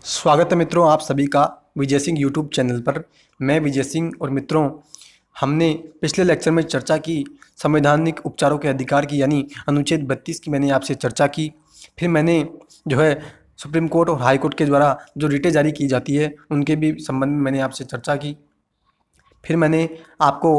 स्वागत है मित्रों, आप सभी का विजय सिंह यूट्यूब चैनल पर। मैं विजय सिंह और मित्रों, हमने पिछले लेक्चर में चर्चा की संवैधानिक उपचारों के अधिकार की, यानी अनुच्छेद 32 की मैंने आपसे चर्चा की। फिर मैंने जो है सुप्रीम कोर्ट और हाई कोर्ट के द्वारा जो रिटें जारी की जाती है उनके भी संबंध में मैंने आपसे चर्चा की। फिर मैंने आपको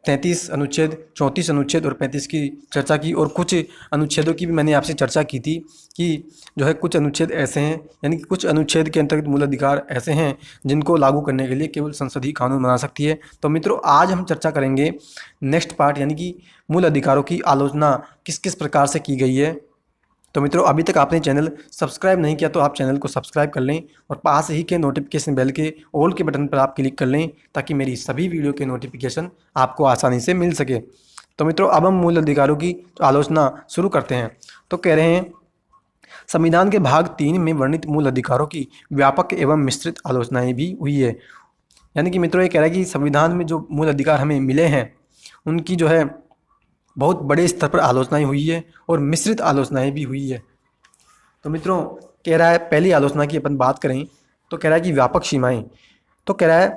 33 अनुच्छेद, 34 अनुच्छेद और 35 की चर्चा की, और कुछ अनुच्छेदों की भी मैंने आपसे चर्चा की थी कि जो है कुछ अनुच्छेद ऐसे हैं, यानी कि कुछ अनुच्छेद के अंतर्गत मूल अधिकार ऐसे हैं जिनको लागू करने के लिए केवल संसद ही कानून बना सकती है। तो मित्रों, आज हम चर्चा करेंगे नेक्स्ट पार्ट, यानी कि मूल अधिकारों की आलोचना किस किस प्रकार से की गई है। तो मित्रों, अभी तक आपने चैनल सब्सक्राइब नहीं किया तो आप चैनल को सब्सक्राइब कर लें और पास ही के नोटिफिकेशन बेल के ऑल के बटन पर आप क्लिक कर लें ताकि मेरी सभी वीडियो के नोटिफिकेशन आपको आसानी से मिल सके। तो मित्रों, अब हम मूल अधिकारों की आलोचना शुरू करते हैं। तो कह रहे हैं, संविधान के भाग 3 में वर्णित मूल अधिकारों की व्यापक एवं मिश्रित आलोचनाएं भी हुई है। यानी कि मित्रों, ये कह रहा है कि संविधान में जो मूल अधिकार हमें मिले हैं उनकी जो है बहुत बड़े स्तर पर आलोचनाएं हुई है और मिश्रित आलोचनाएं भी हुई है। तो मित्रों, कह रहा है, पहली आलोचना की अपन बात करें तो कह रहा है कि व्यापक सीमाएं। तो कह रहा है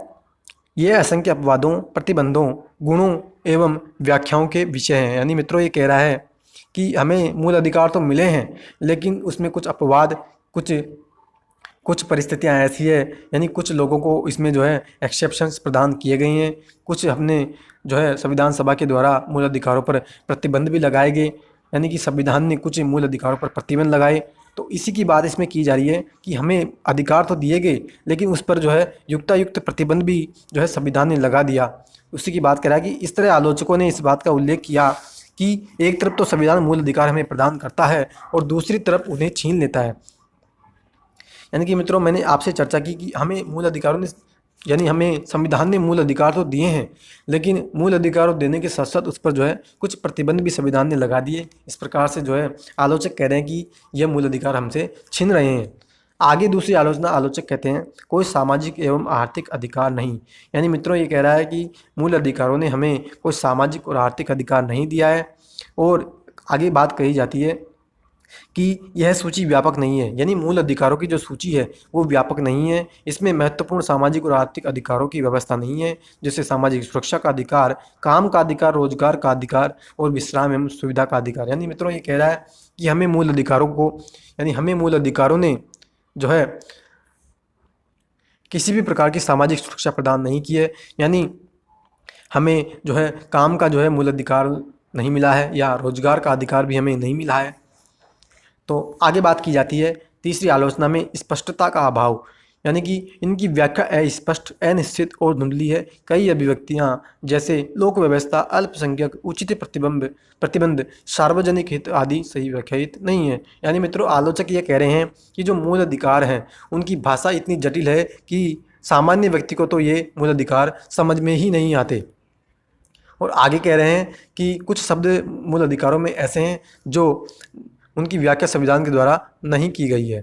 ये असंख्य अपवादों, प्रतिबंधों, गुणों एवं व्याख्याओं के विषय हैं। यानी मित्रों, ये कह रहा है कि हमें मूल अधिकार तो मिले हैं लेकिन उसमें कुछ अपवाद, कुछ कुछ परिस्थितियां ऐसी है, यानी कुछ लोगों को इसमें जो है एक्सेप्शंस प्रदान किए गए हैं। कुछ हमने जो है संविधान सभा के द्वारा मूल अधिकारों पर प्रतिबंध भी लगाए गए, यानी कि संविधान ने कुछ मूल अधिकारों पर प्रतिबंध लगाए। तो इसी की बात इसमें की जा रही है कि हमें अधिकार तो दिए गए लेकिन उस पर जो है युक्तायुक्त प्रतिबंध भी जो है संविधान ने लगा दिया। उसी की बात करा कि इस तरह आलोचकों ने इस बात का उल्लेख किया कि एक तरफ तो संविधान मूल अधिकार हमें प्रदान करता है और दूसरी तरफ उन्हें छीन लेता है। यानी कि मित्रों, मैंने आपसे चर्चा की कि हमें मूल अधिकारों ने, यानी हमें संविधान ने मूल अधिकार तो दिए हैं लेकिन मूल अधिकार देने के साथ साथ उस पर जो है कुछ प्रतिबंध भी संविधान ने लगा दिए। इस प्रकार से जो है आलोचक कह रहे हैं कि यह मूल अधिकार हमसे छीन रहे हैं। आगे दूसरी आलोचना, आलोचक कहते हैं कोई सामाजिक एवं आर्थिक अधिकार नहीं। यानी मित्रों, ये कह रहा है कि मूल अधिकारों ने हमें कोई सामाजिक और आर्थिक अधिकार नहीं दिया है। और आगे बात कही जाती है कि यह सूची व्यापक नहीं है, यानी मूल अधिकारों की जो सूची है वो व्यापक नहीं है। इसमें महत्वपूर्ण सामाजिक और आर्थिक अधिकारों की व्यवस्था नहीं है, जैसे सामाजिक सुरक्षा का अधिकार, काम का अधिकार, रोजगार का अधिकार और विश्राम एवं सुविधा का अधिकार। यानी मित्रों, ये कह रहा है कि हमें मूल अधिकारों को, यानी हमें मूल अधिकारों ने जो है किसी भी प्रकार की सामाजिक सुरक्षा प्रदान नहीं की है। यानी हमें जो है काम का जो है मूल अधिकार नहीं मिला है या रोजगार का अधिकार भी हमें नहीं मिला है। तो आगे बात की जाती है तीसरी आलोचना में स्पष्टता का अभाव, यानी कि इनकी व्याख्या अस्पष्ट, अनिश्चित और धुंधली है। कई अभिव्यक्तियां जैसे लोक व्यवस्था, अल्पसंख्यक, उचित प्रतिबंध, सार्वजनिक हित आदि सही व्याख्यायित नहीं है। यानी मित्रों, आलोचक ये कह रहे हैं कि जो मूल अधिकार हैं उनकी भाषा इतनी जटिल है कि सामान्य व्यक्ति को तो ये मूल अधिकार समझ में ही नहीं आते। और आगे कह रहे हैं कि कुछ शब्द मूल अधिकारों में ऐसे हैं जो उनकी व्याख्या संविधान के द्वारा नहीं की गई है।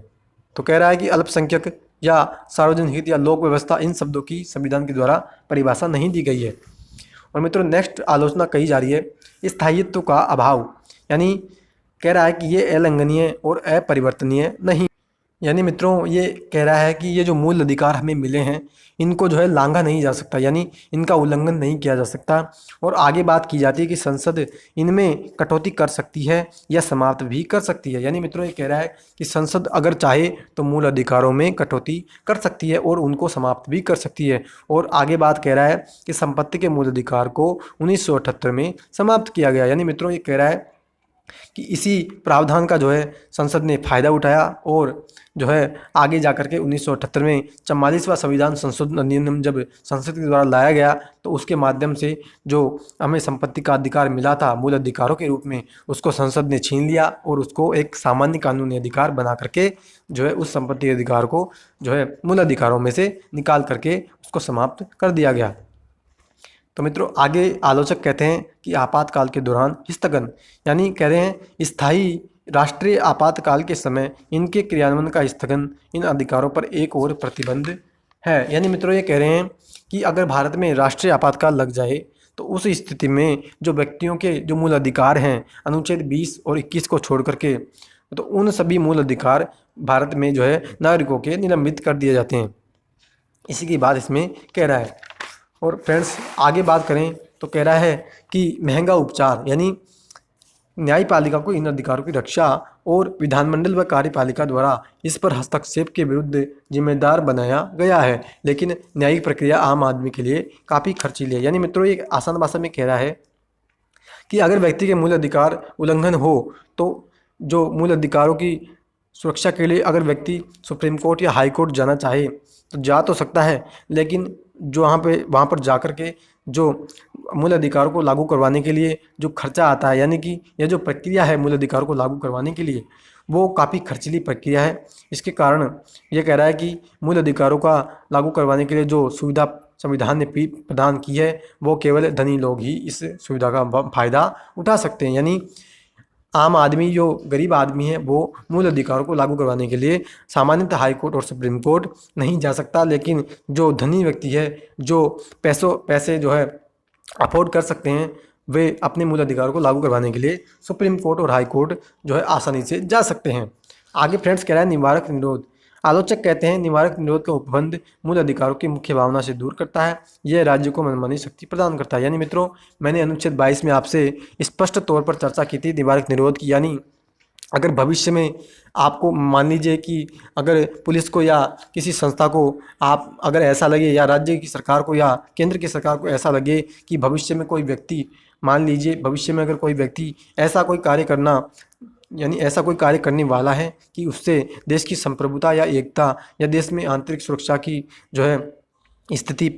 तो कह रहा है कि अल्पसंख्यक या सार्वजनिक हित या लोक व्यवस्था, इन शब्दों की संविधान के द्वारा परिभाषा नहीं दी गई है। और मित्रों, नेक्स्ट आलोचना कही जा रही है स्थायित्व का अभाव। यानी कह रहा है कि ये अलंघनीय और अपरिवर्तनीय नहीं। यानी मित्रों, ये कह रहा है कि ये जो मूल अधिकार हमें मिले हैं इनको जो है लांघा नहीं जा सकता, यानी इनका उल्लंघन नहीं किया जा सकता। और आगे बात की जाती है कि संसद इनमें कटौती कर सकती है या समाप्त भी कर सकती है। यानी मित्रों, ये कह रहा है कि संसद अगर चाहे तो मूल अधिकारों में कटौती कर सकती है और उनको समाप्त भी कर सकती है। और आगे बात कह रहा है कि संपत्ति के मूल अधिकार को 1978 में समाप्त किया गया। यानी मित्रों, ये कह रहा है कि इसी प्रावधान का जो है संसद ने फ़ायदा उठाया और जो है आगे जाकर के 1978 में 44वां संविधान संशोधन अधिनियम जब संसद के द्वारा लाया गया तो उसके माध्यम से जो हमें संपत्ति का अधिकार मिला था मूल अधिकारों के रूप में, उसको संसद ने छीन लिया और उसको एक सामान्य कानूनी अधिकार बना करके जो है उस संपत्ति अधिकार को जो है मूल अधिकारों में से निकाल करके उसको समाप्त कर दिया गया। तो मित्रों, आगे आलोचक कहते हैं कि आपातकाल के दौरान स्थगन, यानी कह रहे हैं स्थायी राष्ट्रीय आपातकाल के समय इनके क्रियान्वयन का स्थगन, इन अधिकारों पर एक और प्रतिबंध है। यानी मित्रों, ये कह रहे हैं कि अगर भारत में राष्ट्रीय आपातकाल लग जाए तो उस स्थिति में जो व्यक्तियों के जो मूल अधिकार हैं अनुच्छेद 20 और 21 को छोड़ करके, तो उन सभी मूल अधिकार भारत में जो है नागरिकों के निलंबित कर दिए जाते हैं। इसी की बात इसमें कह रहा है। और फ्रेंड्स आगे बात करें तो कह रहा है कि महंगा उपचार यानी न्यायपालिका को इन अधिकारों की रक्षा और विधानमंडल व कार्यपालिका द्वारा इस पर हस्तक्षेप के विरुद्ध जिम्मेदार बनाया गया है, लेकिन न्यायिक प्रक्रिया आम आदमी के लिए काफ़ी खर्चीली है। यानी मित्रों एक आसान भाषा में कह रहा है कि अगर व्यक्ति के मूल अधिकार उल्लंघन हो तो जो मूल अधिकारों की सुरक्षा के लिए अगर व्यक्ति सुप्रीम कोर्ट या हाई कोर्ट जाना चाहे तो जा तो सकता है, लेकिन जो वहाँ पर जाकर के जो मूल अधिकारों को लागू करवाने के लिए जो खर्चा आता है, यानी कि यह जो प्रक्रिया है मूल अधिकारों को लागू करवाने के लिए, वो काफ़ी खर्चीली प्रक्रिया है। इसके कारण ये कह रहा है कि मूल अधिकारों का लागू करवाने के लिए जो सुविधा संविधान ने प्रदान की है वो केवल धनी लोग ही इस सुविधा का फ़ायदा उठा सकते हैं। यानी आम आदमी जो गरीब आदमी है वो मूल अधिकारों को लागू करवाने के लिए सामान्यतः हाई कोर्ट और सुप्रीम कोर्ट नहीं जा सकता, लेकिन जो धनी व्यक्ति है जो पैसे जो है अफोर्ड कर सकते हैं वे अपने मूल अधिकारों को लागू करवाने के लिए सुप्रीम कोर्ट और हाई कोर्ट जो है आसानी से जा सकते हैं। आगे फ्रेंड्स कह रहा है निवारक निरोध। आलोचक कहते हैं निवारक निरोध का उपबंध मूल अधिकारों की मुख्य भावना से दूर करता है, यह राज्य को मनमानी शक्ति प्रदान करता है। यानी मित्रों मैंने अनुच्छेद 22 में आपसे स्पष्ट तौर पर चर्चा की थी निवारक निरोध की। यानी अगर भविष्य में आपको मान लीजिए कि अगर पुलिस को या किसी संस्था को आप अगर ऐसा लगे या राज्य की सरकार को या केंद्र की सरकार को ऐसा लगे कि भविष्य में कोई व्यक्ति मान लीजिए भविष्य में अगर कोई व्यक्ति ऐसा कोई कार्य करने वाला है कि उससे देश की संप्रभुता या एकता या देश में आंतरिक सुरक्षा की जो है स्थिति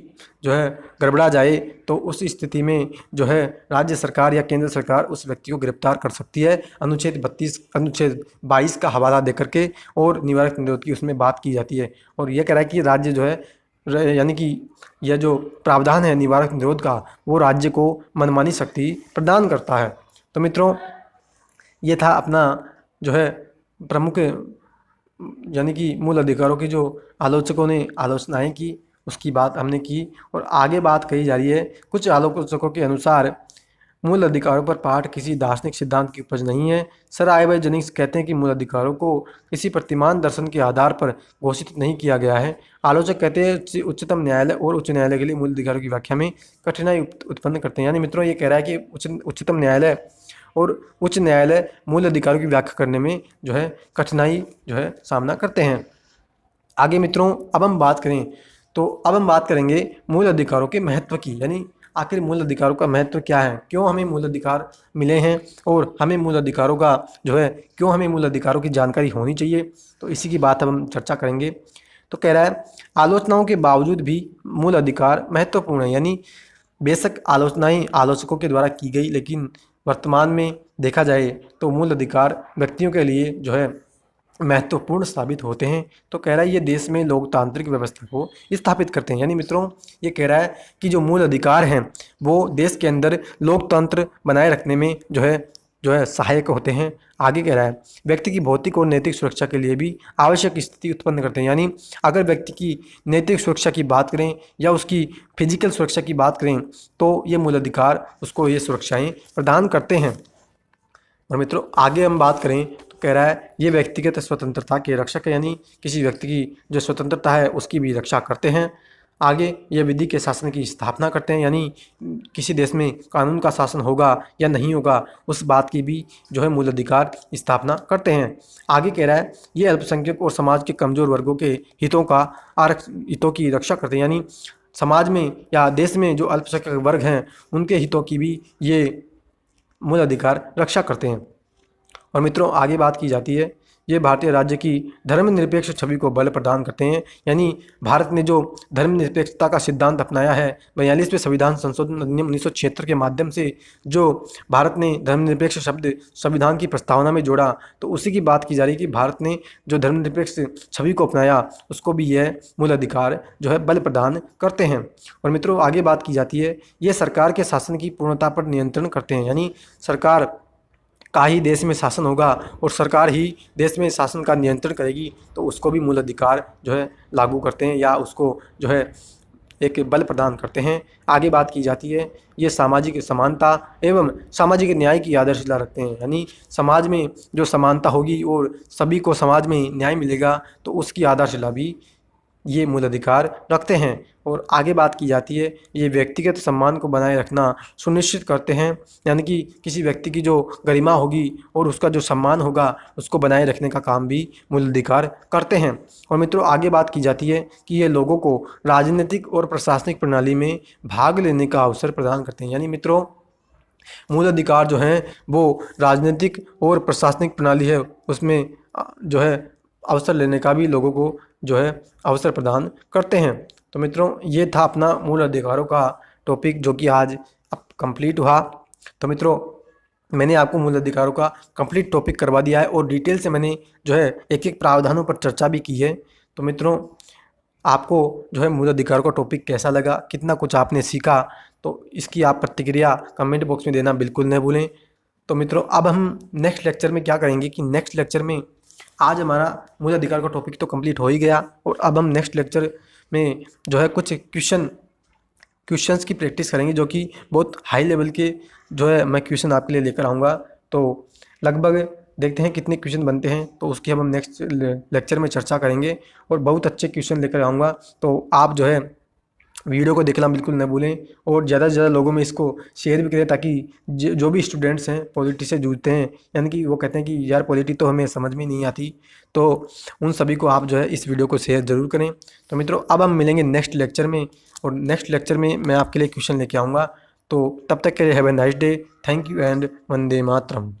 जो है गड़बड़ा जाए, तो उस स्थिति में जो है राज्य सरकार या केंद्र सरकार उस व्यक्ति को गिरफ्तार कर सकती है। अनुच्छेद 22 का हवाला देकर के और निवारक निरोध की उसमें बात की जाती है। और यह कह रहा है कि राज्य जो है यानी कि यह जो प्रावधान है निवारक निरोध का वो राज्य को मनमानी शक्ति प्रदान करता है। तो मित्रों ये था अपना जो है प्रमुख यानी कि मूल अधिकारों की जो आलोचकों ने आलोचनाएं की उसकी बात हमने की। और आगे बात कही जा रही है कुछ आलोचकों के अनुसार मूल अधिकारों पर पाठ किसी दार्शनिक सिद्धांत की उपज नहीं है। सर आइवै जेनिंग्स कहते हैं कि मूल अधिकारों को किसी प्रतिमान दर्शन के आधार पर घोषित नहीं किया गया है। आलोचक कहते हैं उच्चतम न्यायालय और उच्च न्यायालय के लिए मूल अधिकारों की व्याख्या में कठिनाई उत्पन्न करते हैं। यानी मित्रों ये कह रहा है कि उच्चतम न्यायालय और उच्च न्यायालय मूल अधिकारों की व्याख्या करने में जो है कठिनाई जो है सामना करते हैं। आगे मित्रों अब हम बात करेंगे मूल अधिकारों के महत्व की। यानी आखिर मूल अधिकारों का महत्व क्या है, क्यों हमें मूल अधिकार मिले हैं और हमें मूल अधिकारों का जो है क्यों हमें मूल अधिकारों की जानकारी होनी चाहिए, तो इसी की बात अब हम चर्चा करेंगे। तो कह रहा है आलोचनाओं के बावजूद भी मूल अधिकार महत्वपूर्ण है। यानी बेशक आलोचनाएं आलोचकों के द्वारा की गई, लेकिन वर्तमान में देखा जाए तो मूल अधिकार व्यक्तियों के लिए जो है महत्वपूर्ण साबित होते हैं। तो कह रहा है ये देश में लोकतांत्रिक व्यवस्था को स्थापित करते हैं। यानी मित्रों ये कह रहा है कि जो मूल अधिकार हैं वो देश के अंदर लोकतंत्र बनाए रखने में जो है सहायक होते हैं। आगे कह रहा है व्यक्ति की भौतिक और नैतिक सुरक्षा के लिए भी आवश्यक स्थिति उत्पन्न करते हैं। यानी अगर व्यक्ति की नैतिक सुरक्षा की बात करें या उसकी फिजिकल सुरक्षा की बात करें तो ये मूल अधिकार उसको ये सुरक्षाएं प्रदान करते हैं। और मित्रों आगे हम बात करें तो कह रहा है ये व्यक्तिगत स्वतंत्रता के रक्षक है। यानी किसी व्यक्ति की जो स्वतंत्रता है उसकी भी रक्षा करते हैं। आगे ये विधि के शासन की स्थापना करते हैं। यानी किसी देश में कानून का शासन होगा या नहीं होगा उस बात की भी जो है मूल अधिकार स्थापना करते हैं। आगे कह रहा है ये अल्पसंख्यक और समाज के कमज़ोर वर्गों के हितों की रक्षा करते हैं। यानी समाज में या देश में जो अल्पसंख्यक वर्ग हैं उनके हितों की भी ये मूल अधिकार रक्षा करते हैं। और मित्रों आगे बात की जाती है ये भारतीय राज्य की धर्मनिरपेक्ष छवि को बल प्रदान करते हैं। यानी भारत ने जो धर्मनिरपेक्षता का सिद्धांत अपनाया है 42वें संविधान संशोधन अधिनियम 1976 के माध्यम से जो भारत ने धर्मनिरपेक्ष शब्द संविधान की प्रस्तावना में जोड़ा, तो उसी की बात की जा रही है कि भारत ने जो धर्मनिरपेक्ष छवि को अपनाया उसको भी यह मूल अधिकार जो है बल प्रदान करते हैं। और मित्रों आगे बात की जाती है ये सरकार के शासन की पूर्णता पर नियंत्रण करते हैं। यानी सरकार का ही देश में शासन होगा और सरकार ही देश में शासन का नियंत्रण करेगी, तो उसको भी मूल अधिकार जो है लागू करते हैं या उसको जो है एक बल प्रदान करते हैं। आगे बात की जाती है, ये सामाजिक समानता एवं सामाजिक न्याय की आदर्शता रखते हैं, यानी समाज में जो समानता होगी और सभी को समाज में न्याय मिलेगा तो उसकी आदर्शता भी ये मूल अधिकार रखते हैं। और आगे बात की जाती है, ये व्यक्तिगत सम्मान को बनाए रखना सुनिश्चित करते हैं, यानी कि किसी व्यक्ति की जो गरिमा होगी और उसका जो सम्मान होगा उसको बनाए रखने का काम भी मूल अधिकार करते हैं। और मित्रों आगे बात की जाती है कि ये लोगों को राजनीतिक और प्रशासनिक प्रणाली में भाग लेने का अवसर प्रदान करते हैं, यानी मित्रों मूल अधिकार जो हैं वो राजनीतिक और प्रशासनिक प्रणाली है उसमें जो है अवसर लेने का भी लोगों को जो है अवसर प्रदान करते हैं। तो मित्रों ये था अपना मूल अधिकारों का टॉपिक जो कि आज अब कंप्लीट हुआ। तो मित्रों मैंने आपको मूल अधिकारों का कंप्लीट टॉपिक करवा दिया है और डिटेल से मैंने जो है एक एक प्रावधानों पर चर्चा भी की है। तो मित्रों आपको जो है मूल अधिकारों का टॉपिक कैसा लगा, कितना कुछ आपने सीखा, तो इसकी आप प्रतिक्रिया कमेंट बॉक्स में देना बिल्कुल न भूलें। तो मित्रों अब हम नेक्स्ट लेक्चर में क्या करेंगे कि नेक्स्ट लेक्चर में आज हमारा मूल अधिकार का टॉपिक तो कंप्लीट हो ही गया और अब हम नेक्स्ट लेक्चर में जो है कुछ क्वेश्चंस की प्रैक्टिस करेंगे जो कि बहुत हाई लेवल के जो है मैं क्वेश्चन आपके लिए लेकर आऊँगा। तो लगभग देखते हैं कितने क्वेश्चन बनते हैं, तो उसकी हम नेक्स्ट लेक्चर में चर्चा करेंगे और बहुत अच्छे क्वेश्चन लेकर आऊँगा। तो आप जो है वीडियो को देखना बिल्कुल न भूलें और ज़्यादा से ज़्यादा लोगों में इसको शेयर भी करें ताकि जो भी स्टूडेंट्स हैं पॉलिटी से जूझते हैं, यानी कि वो कहते हैं कि यार पॉलिटी तो हमें समझ में नहीं आती, तो उन सभी को आप जो है इस वीडियो को शेयर ज़रूर करें। तो मित्रों अब हम मिलेंगे नेक्स्ट लेक्चर में और नेक्स्ट लेक्चर में मैं आपके लिए क्वेश्चन लेके आऊँगा। तो तब तक के लिए have a nice day, thank you and Vande Mataram.